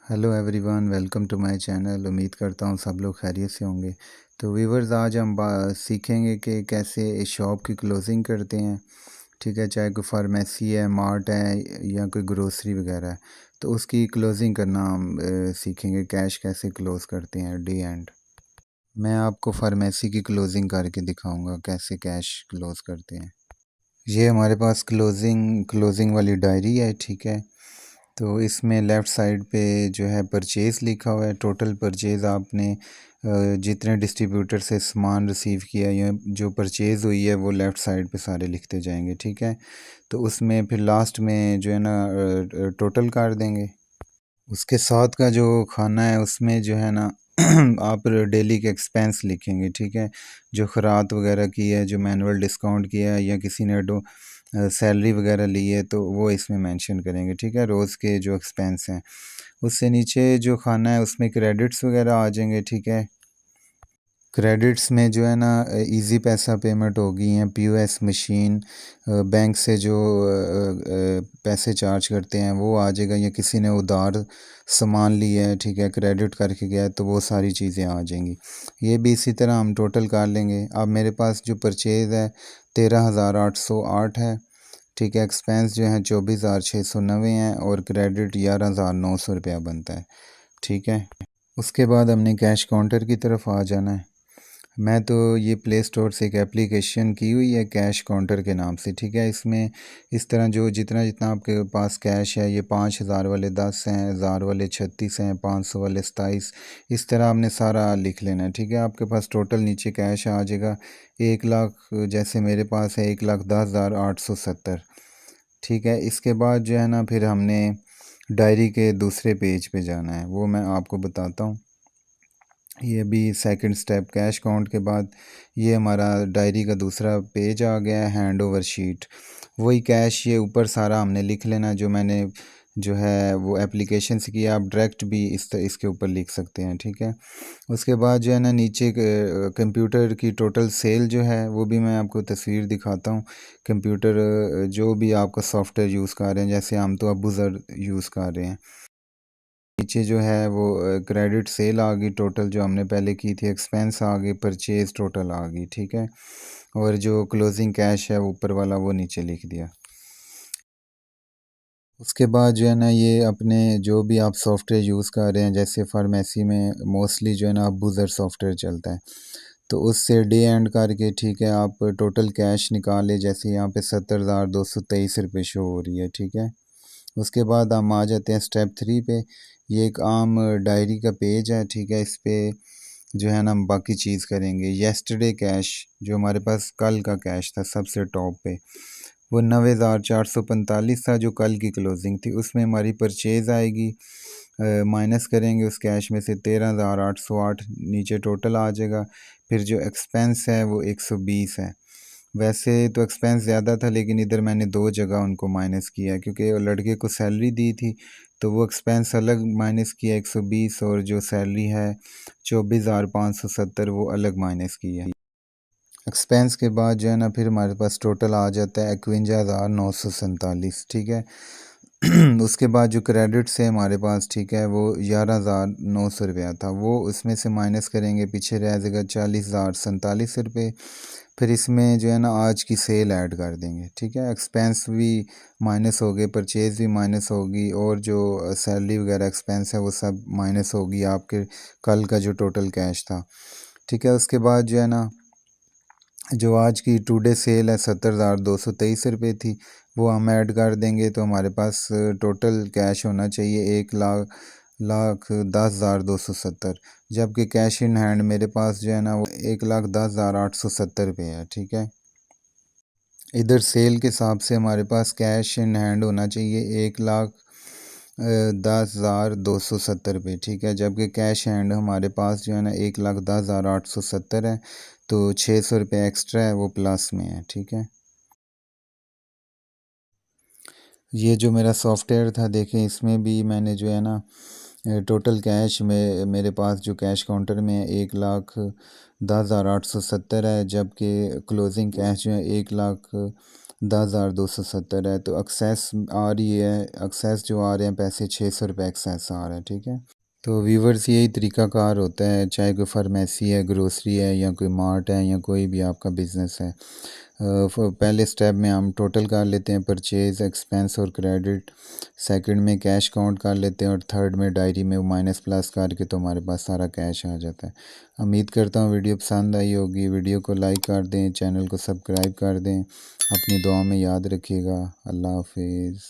Hello everyone, welcome to my channel. उम्मीद करता हूँ सब लोग खैरियत से होंगे। तो व्यूवर्स, आज हम सीखेंगे कि कैसे शॉप की क्लोजिंग करते हैं। ठीक है, चाहे कोई फार्मेसी है, मार्ट है या कोई ग्रोसरी वगैरह है, तो उसकी क्लोजिंग करना हम सीखेंगे। कैश कैसे क्लोज़ करते हैं डे एंड। मैं आपको फार्मेसी की क्लोजिंग करके दिखाऊंगा कैसे कैश क्लोज़ करते हैं। ये हमारे पास क्लोजिंग क्लोजिंग वाली डायरी है। ठीक है, तो इसमें लेफ़्ट साइड पे जो है परचेज़ लिखा हुआ है। टोटल परचेज़ आपने जितने डिस्ट्रीब्यूटर से सामान रिसीव किया या जो परचेज़ हुई है वो लेफ़्ट साइड पे सारे लिखते जाएंगे। ठीक है, तो उसमें फिर लास्ट में जो है ना टोटल कर देंगे। उसके साथ का जो खाना है उसमें जो है ना आप डेली के एक्सपेंस लिखेंगे। ठीक है, जो ख़ुराक वगैरह की है, जो मैनुअल डिस्काउंट किया है या किसी ने सैलरी वगैरह ली है तो वो इसमें मेंशन करेंगे। ठीक है, रोज़ के जो एक्सपेंस हैं। उससे नीचे जो खाना है उसमें क्रेडिट्स वगैरह आ जाएंगे। ठीक है, क्रेडिट्स में जो है ना इजी पैसा पेमेंट होगी हैं, पीओएस मशीन, बैंक से जो पैसे चार्ज करते हैं वो आ जाएगा, या किसी ने उधार सामान लिया है, ठीक है, क्रेडिट करके गया है तो वो सारी चीज़ें आ जाएंगी। ये भी इसी तरह हम टोटल कर लेंगे। अब मेरे पास जो परचेज़ है 13,808 है। ठीक है, एक्सपेंस जो है 24,690 हैं और क्रेडिट 11,900 रुपया बनता है। ठीक है, उसके बाद हमने कैश काउंटर की तरफ आ जाना है। मैं तो ये प्ले स्टोर से एक एप्लीकेशन की हुई है कैश काउंटर के नाम से। ठीक है, इसमें इस तरह जो जितना जितना आपके पास कैश है, ये 5,000 वाले 10 हैं, 1,000 वाले 36 हैं, 500 वाले 27, इस तरह आपने सारा लिख लेना है। ठीक है, आपके पास टोटल नीचे कैश आ जाएगा 1 लाख, जैसे मेरे पास है 1,10,870। ठीक है, इसके बाद जो है ना फिर हमने डायरी के दूसरे पेज पे जाना है, वो मैं आपको बताता हूँ। ये भी सेकंड स्टेप, कैश काउंट के बाद ये हमारा डायरी का दूसरा पेज आ गया है, हैंड ओवर शीट। वही कैश ये ऊपर सारा हमने लिख लेना जो मैंने जो है वो एप्लीकेशन से किया। आप डायरेक्ट भी इसके ऊपर लिख सकते हैं। ठीक है, उसके बाद जो है ना नीचे कंप्यूटर की टोटल सेल जो है वो भी मैं आपको तस्वीर दिखाता हूँ। कंप्यूटर जो भी आपका सॉफ्टवेयर यूज़ कर रहे हैं, जैसे हम तो अब यूज़र यूज़ कर रहे हैं। नीचे जो है वो क्रेडिट सेल आ गई टोटल जो हमने पहले की थी, एक्सपेंस आ गई, परचेज टोटल आ गई। ठीक है, और जो क्लोजिंग कैश है ऊपर वाला वो नीचे लिख दिया। उसके बाद जो है ना ये अपने जो भी आप सॉफ्टवेयर यूज़ कर रहे हैं, जैसे फार्मेसी में मोस्टली जो है ना बूज़र सॉफ्टवेयर चलता है, तो उससे डे एंड करके ठीक है आप टोटल कैश निकाले। जैसे यहाँ पे 70,223 रुपये शो हो रही है। ठीक है, उसके बाद हम आ जाते हैं स्टेप 3 पे। ये एक आम डायरी का पेज है। ठीक है, इस पे जो है ना हम बाकी चीज़ करेंगे। येस्टरडे कैश, जो हमारे पास कल का कैश था सबसे टॉप पे, वो 90,445 था जो कल की क्लोजिंग थी। उसमें हमारी परचेज़ आएगी, माइनस करेंगे उस कैश में से 13,808, नीचे टोटल आ जाएगा। फिर जो एक्सपेंस है वो 120 है। वैसे तो एक्सपेंस ज़्यादा था लेकिन इधर मैंने दो जगह उनको माइनस किया है, क्योंकि लड़के को सैलरी दी थी तो वो एक्सपेंस अलग माइनस किया 120, और जो सैलरी है 24,570 वो अलग माइनस की है। एक्सपेंस के बाद जो है ना फिर हमारे पास टोटल आ जाता है 51,947। ठीक है, उसके बाद जो क्रेडिट से हमारे पास, ठीक है, वो 11,900 रुपया था, वो उसमें से माइनस करेंगे, पीछे रह जाएगा 40,047 रुपये। फिर इसमें जो है ना आज की सेल ऐड कर देंगे। ठीक है, एक्सपेंस भी माइनस हो गए, परचेज़ भी माइनस होगी, और जो सैलरी वगैरह एक्सपेंस है वो सब माइनस होगी आपके कल का जो टोटल कैश था। ठीक है, उसके बाद जो है ना जो आज की टुडे सेल है 70,223 रुपये थी, वो हम ऐड कर देंगे तो हमारे पास टोटल कैश होना चाहिए 1,10,10,270, जबकि कैश इन हैंड मेरे पास जो है ना वो 1,10,870 रुपये है। ठीक है, इधर सेल के हिसाब से हमारे पास कैश इन हैंड होना चाहिए 1,10,270 रुपये। ठीक है, जबकि कैश हैंड हमारे पास जो है ना 1,10,870 है, तो 600 रुपये एक्स्ट्रा है वो प्लस में है। ठीक है, ये जो मेरा सॉफ्टवेयर था देखें, इसमें भी मैंने जो है ना टोटल कैश में मेरे पास जो कैश काउंटर में है 1,10,870 है, जबकि क्लोजिंग कैश जो है 1,00,000 10,270 है, तो एक्सेस आ रही है, एक्सेस जो आ रहे हैं पैसे 600 रुपये एक्सेस आ रहा है। ठीक है, तो वीवर्स यही तरीक़ाकार होता है, चाहे कोई फार्मेसी है, ग्रोसरी है, या कोई मार्ट है, या कोई भी आपका बिज़नेस है। पहले स्टेप में हम टोटल कर लेते हैं, परचेज़, एक्सपेंस और क्रेडिट। सेकंड में कैश काउंट कर लेते हैं, और थर्ड में डायरी में माइनस प्लस करके तो हमारे पास सारा कैश आ जाता है। उम्मीद करता हूँ वीडियो पसंद आई होगी। वीडियो को लाइक कर दें, चैनल को सब्सक्राइब कर दें, अपनी दुआ में याद रखिएगा। अल्लाह हाफिज़।